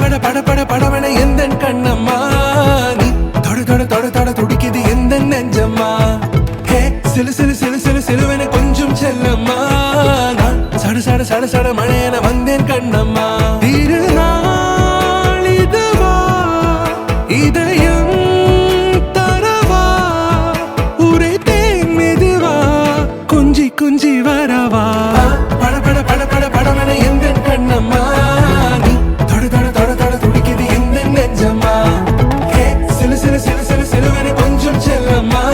பட பட பட படவன எந்த கண்ணம்மா நீ தொட தொட தொட தொட துடிக்குது எந்த நெஞ்சம்மா ஹே சிலு சிலு சிலு சிலு சிலுவன கொஞ்சம் செல்லம்மா நான் சட சட சட சட மழையன வந்தேன் கண்ணம்மா திருநாள் இதுவா இதயம் தரவா ஊரே தேன் மெதுவா கொஞ்சி கொஞ்சி வரவா பட பட பட பட படவன எந்த கண்ணம்மா நீ தொட தொட தொட தொட துடிக்குது எந்த நெஞ்சம்மா ஹே சிலு சிலு சிலு சிலு சிலுவன கொஞ்சம் செல்லம்மா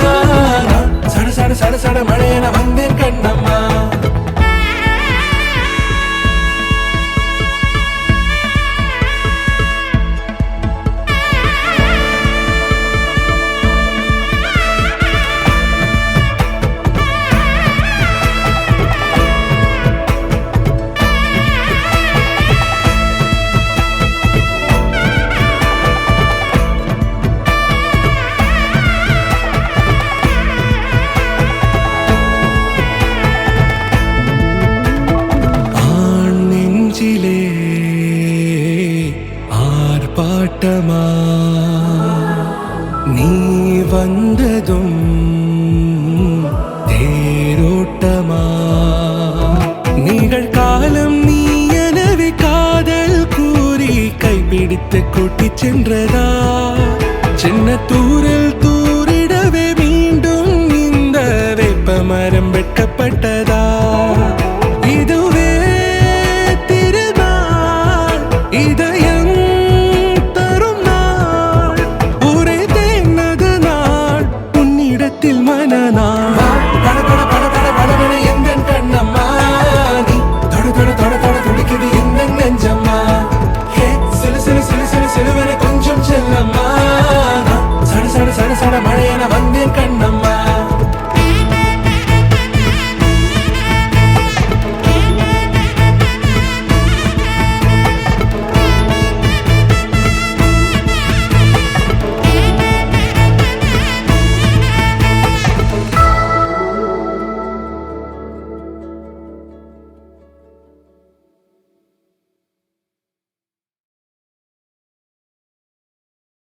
நான் சட சட சட சட மழையன வந்தேன் கண்ணம்மா ஆர்ப்பாட்டமா நீ வந்ததும் தேரோட்டமா நிகழ்காலம் நீ எனவே காதல் கூறி கைப்பிடித்து கூட்டிச் சென்றதா